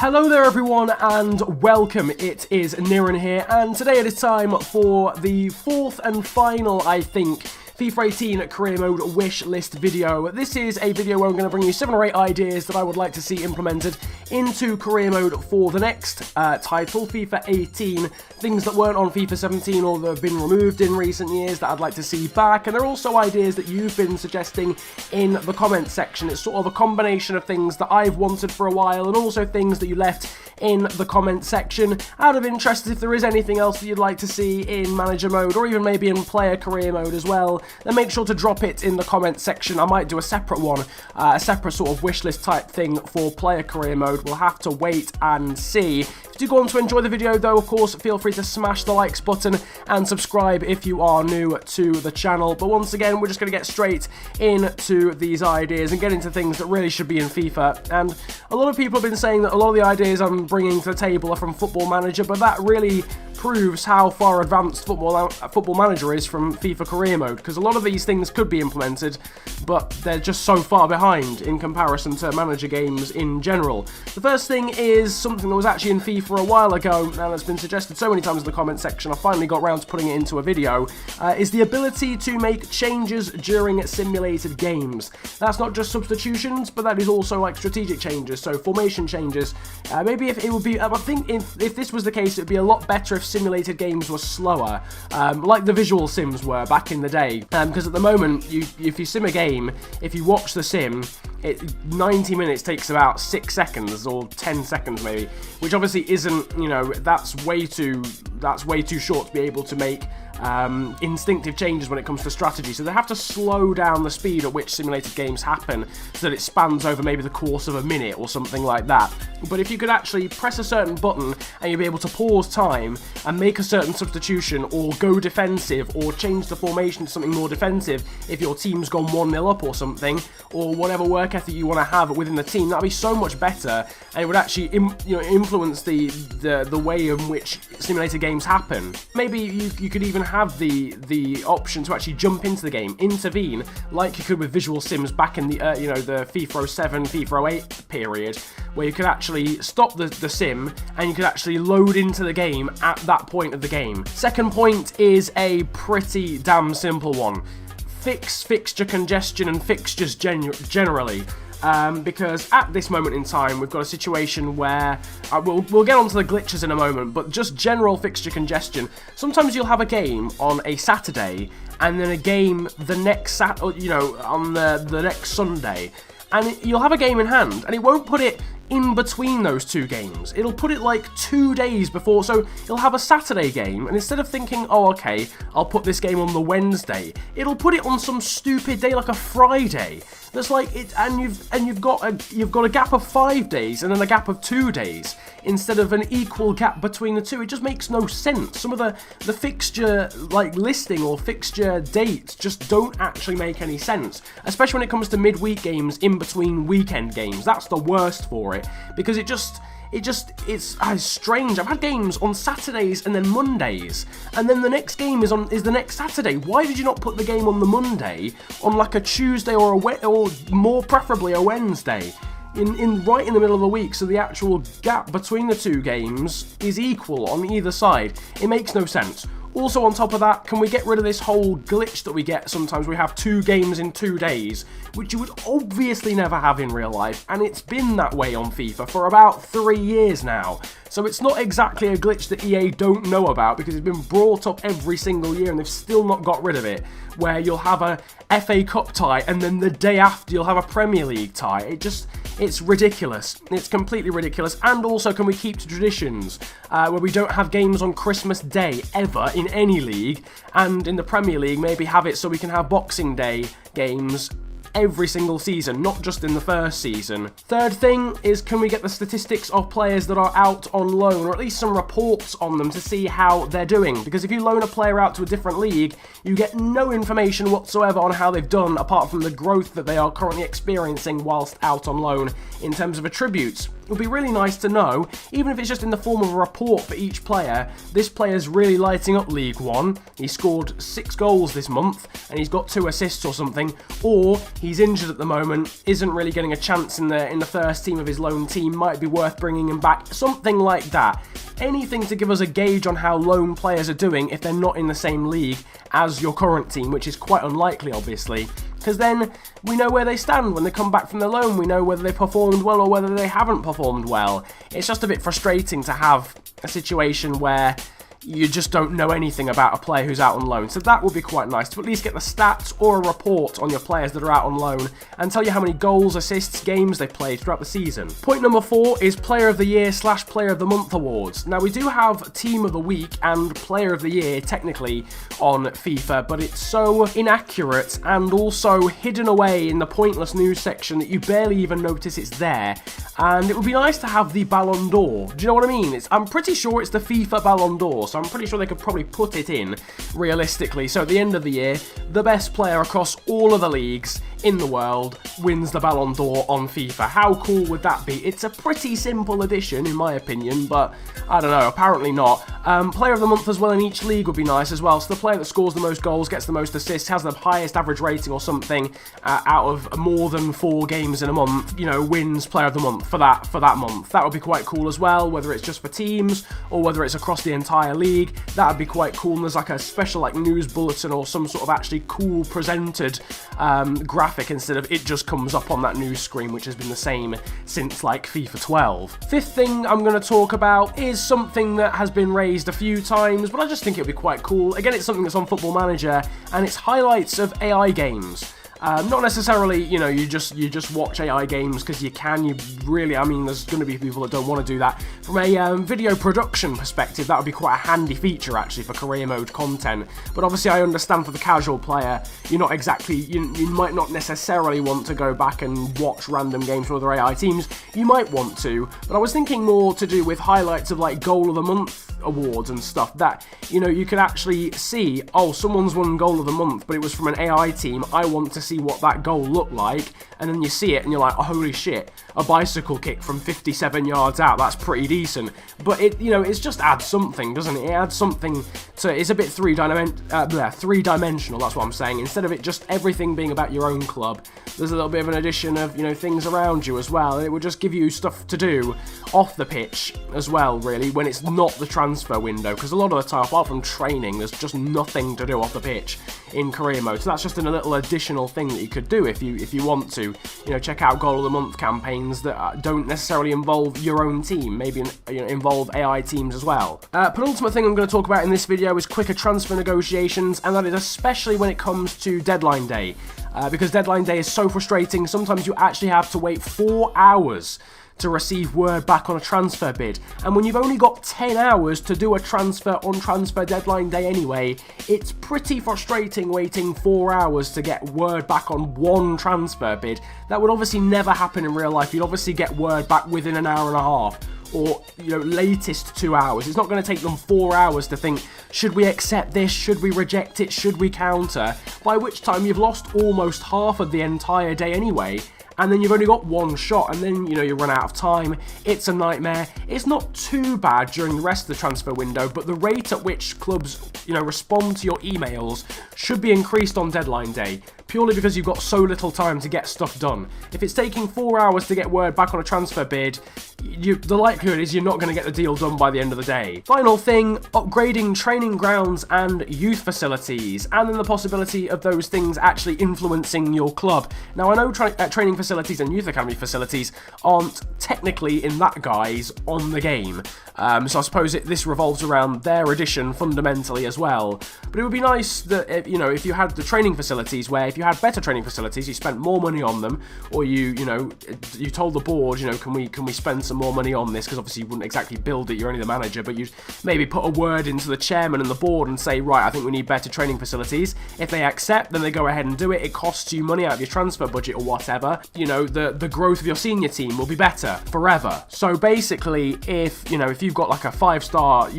Hello there everyone and welcome, it is Niran here, and today it is time for the fourth and final, I think, FIFA 18 Career Mode Wishlist video. This is a video where I'm going to bring you 7 or 8 ideas that I would like to see implemented into Career Mode for the next title, FIFA 18. Things that weren't on FIFA 17 or that have been removed in recent years that I'd like to see back, and there are also ideas that you've been suggesting in the comments section. It's sort of a combination of things that I've wanted for a while and also things that you left in the comment section. Out of interest, if there is anything else that you'd like to see in manager mode or even maybe in player career mode as well, then make sure to drop it in the comment section. I might do a separate one, a separate sort of wish list type thing for player career mode. We'll have to wait and see. If you do go on to enjoy the video though, of course, feel free to smash the likes button and subscribe if you are new to the channel. But once again, we're just going to get straight into these ideas and get into things that really should be in FIFA. And a lot of people have been saying that a lot of the ideas I'm bringing to the table are from Football Manager, but that really proves how far advanced Football Manager is from FIFA Career Mode, because a lot of these things could be implemented, but they're just so far behind in comparison to manager games in general. The first thing is something that was actually in FIFA a while ago, and it's been suggested so many times in the comment section, I finally got around to putting it into a video, is the ability to make changes during simulated games. That's not just substitutions, but that is also like strategic changes, so formation changes. Maybe if it would be, I think if this was the case, it would be a lot better if simulated games were slower, like the visual sims were back in the day, because at the moment, if you sim a game, if you watch the sim, 90 minutes takes about 6 seconds or 10 seconds maybe, which obviously isn't, you know, that's way too short to be able to make instinctive changes when it comes to strategy. So they have to slow down the speed at which simulated games happen so that it spans over maybe the course of a minute or something like that. But if you could actually press a certain button and you'd be able to pause time and make a certain substitution or go defensive or change the formation to something more defensive if your team's gone 1-0 up or something, or whatever work ethic you want to have within the team, that'd be so much better, and it would actually influence the way in which simulated games happen. Maybe you could even have the option to actually jump into the game, intervene, like you could with visual sims back in the the FIFA 07, FIFA 08 period, where you could actually stop the sim and you could actually load into the game at that point of the game. Second point is a pretty damn simple one. Fix fixture congestion and fixtures generally. Because at this moment in time, we've got a situation where, we'll get onto the glitches in a moment, but just general fixture congestion. Sometimes you'll have a game on a Saturday, and then a game the next on the next Sunday, and you'll have a game in hand, and it won't put it in between those two games. It'll put it like 2 days before, so you'll have a Saturday game, and instead of thinking, oh okay, I'll put this game on the Wednesday, it'll put it on some stupid day like a Friday. That's like it, and you've got a gap of 5 days and then a gap of 2 days instead of an equal gap between the two. It just makes no sense. Some of the fixture like listing or fixture dates just don't actually make any sense, especially when it comes to midweek games in between weekend games. That's the worst for it, because it's strange. I've had games on Saturdays and then Mondays, and then the next game is the next Saturday. Why did you not put the game on the Monday, on like a Tuesday or more preferably a Wednesday, right in the middle of the week, so the actual gap between the two games is equal on either side? It makes no sense. Also, on top of that, can we get rid of this whole glitch that we get sometimes? We have 2 games in 2 days, which you would obviously never have in real life, and it's been that way on FIFA for about 3 years now. So it's not exactly a glitch that EA don't know about, because it's been brought up every single year and they've still not got rid of it, where you'll have a FA Cup tie and then the day after you'll have a Premier League tie. It's ridiculous. It's completely ridiculous. And also, can we keep to traditions where we don't have games on Christmas Day ever in any league, and in the Premier League maybe have it so we can have Boxing Day games every single season, not just in the first season. Third thing is, can we get the statistics of players that are out on loan, or at least some reports on them to see how they're doing? Because if you loan a player out to a different league, you get no information whatsoever on how they've done, apart from the growth that they are currently experiencing whilst out on loan in terms of attributes. would be really nice to know, even if it's just in the form of a report for each player. This player's really lighting up League One. He scored 6 goals this month, and he's got 2 assists or something, or he's injured at the moment, isn't really getting a chance in the first team of his loan team, might be worth bringing him back, something like that. Anything to give us a gauge on how loan players are doing if they're not in the same league as your current team, which is quite unlikely, obviously, because then we know where they stand when they come back from the loan. We know whether they performed well or whether they haven't performed well. It's just a bit frustrating to have a situation where you just don't know anything about a player who's out on loan. So that would be quite nice to at least get the stats or a report on your players that are out on loan and tell you how many goals, assists, games they played throughout the season. Point number 4 is Player of the Year / Player of the Month awards. Now, we do have Team of the Week and Player of the Year technically on FIFA, but it's so inaccurate and also hidden away in the pointless news section that you barely even notice it's there. And it would be nice to have the Ballon d'Or. Do you know what I mean? I'm pretty sure it's the FIFA Ballon d'Or, so I'm pretty sure they could probably put it in realistically. So at the end of the year, the best player across all of the leagues in the world wins the Ballon d'Or on FIFA. How cool would that be? It's a pretty simple addition in my opinion, but I don't know, apparently not. Player of the Month as well in each league would be nice as well. So the player that scores the most goals, gets the most assists, has the highest average rating or something out of more than 4 games in a month, you know, wins Player of the Month for that month. That would be quite cool as well, whether it's just for teams or whether it's across the entire league. That would be quite cool, and there's like a special like news bulletin or some sort of actually cool presented graphic instead of it just comes up on that news screen, which has been the same since like FIFA 12. Fifth thing I'm going to talk about is something that has been raised a few times, but I just think it would be quite cool. Again, it's something that's on Football Manager, and it's highlights of AI games. Not necessarily, you know, you just watch AI games because you can. You really, I mean, there's going to be people that don't want to do that. From a video production perspective, that would be quite a handy feature actually for career mode content. But obviously, I understand for the casual player, you're not exactly, you might not necessarily want to go back and watch random games from other AI teams. You might want to, but I was thinking more to do with highlights of like Goal of the Month awards and stuff that, you know, you could actually see, oh, someone's won Goal of the Month, but it was from an AI team. I want to see what that goal looked like, and then you see it and you're like, oh, holy shit, a bicycle kick from 57 yards out, that's pretty decent. But it, you know, it's just adds something, doesn't it? It adds something to, it's a bit three-dimensional, that's what I'm saying. Instead of it just everything being about your own club, there's a little bit of an addition of, you know, things around you as well, and it would just give you stuff to do off the pitch as well, really, when it's not the transfer window, because a lot of the time, apart from training, there's just nothing to do off the pitch in career mode. So that's just a little additional thing that you could do if you want to, you know, check out Goal of the Month campaigns that don't necessarily involve your own team, maybe involve AI teams as well. Penultimate thing I'm going to talk about in this video is quicker transfer negotiations, and that is especially when it comes to deadline day, because deadline day is so frustrating. Sometimes you actually have to wait 4 hours to receive word back on a transfer bid, and when you've only got 10 hours to do a transfer on transfer deadline day anyway, it's pretty frustrating waiting 4 hours to get word back on one transfer bid. That would obviously never happen in real life. You'd obviously get word back within an hour and a half, or, you know, latest 2 hours. It's not going to take them 4 hours to think, should we accept this, should we reject it, should we counter, by which time you've lost almost half of the entire day anyway. And then you've only got one shot, and then, you know, you run out of time. It's a nightmare. It's not too bad during the rest of the transfer window, but the rate at which clubs, you know, respond to your emails should be increased on deadline day, purely because you've got so little time to get stuff done. If it's taking 4 hours to get word back on a transfer bid, the likelihood is you're not going to get the deal done by the end of the day. Final thing, upgrading training grounds and youth facilities, and then the possibility of those things actually influencing your club. Now, I know training facilities and youth academy facilities aren't technically in that guise on the game, so I suppose this revolves around their addition fundamentally as well. But it would be nice that, you know, if you had the training facilities where if you had better training facilities, you spent more money on them, or you told the board, you know, can we spend some more money on this, because obviously you wouldn't exactly build it, you're only the manager, but you'd maybe put a word into the chairman and the board and say, right, I think we need better training facilities. If they accept, then they go ahead and do it. It costs you money out of your transfer budget or whatever. You know, the growth of your senior team will be better forever. So basically, if you've got like a 5-star,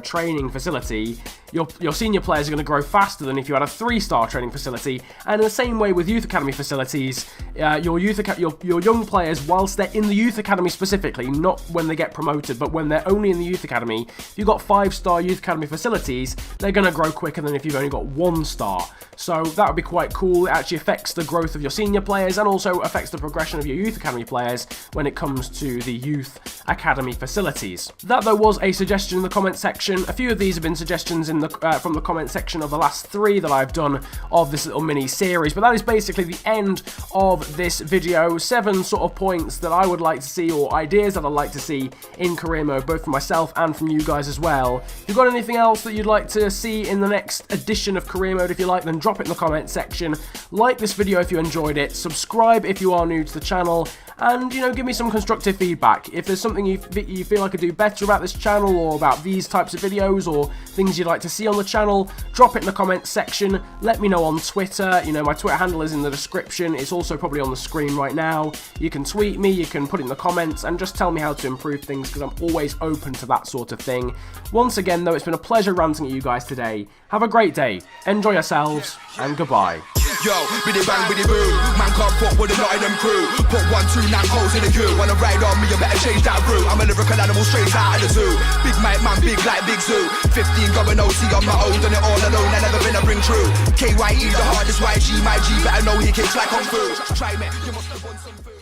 training facility, your senior players are going to grow faster than if you had a 3-star training facility. And in the same way with youth academy facilities, your young players, whilst they're in the youth academy specifically, not when they get promoted, but when they're only in the youth academy, if you've got 5-star youth academy facilities, they're going to grow quicker than if you've only got 1-star. So that would be quite cool. It actually affects the growth of your senior players and also affects the progression of your youth academy players when it comes to the youth academy facilities. That though was a suggestion in the comment section. A few of these have been suggestions in the from the comment section of the last 3 that I've done of this little mini series, but that is basically the end of this video. 7 sort of points that I would like to see, or ideas that I'd like to see in career mode, both from myself and from you guys as well. If you've got anything else that you'd like to see in the next edition of career mode, if you like, then drop it in the comment section. Like this video if you enjoyed it, subscribe if you are new to the channel, and give me some constructive feedback. If there's something you feel I could do better about this channel, or about these types of videos, or things you'd like to see on the channel, drop it in the comment section. Let me know on Twitter. My Twitter handle is in the description. It's also probably on the screen right now. You can tweet me, you can put it in the comments, and just tell me how to improve things, because I'm always open to that sort of thing. Once again though, it's been a pleasure ranting at you guys today. Have a great day, enjoy yourselves, and goodbye. Yo, biddy bang, biddy boo. Man can't fuck with the Nottingham crew. Put 1, 2, 9 holes in the queue. Wanna ride on me, you better change that route. I'm a lyrical animal straight out of the zoo. Big mate, man, big like Big Zoo. 15 going OC on my own, done it all alone. I never been a ring true. KYE, the hardest YG, my G, better know he kicks like Kung Fu. Try me, you must have won some food.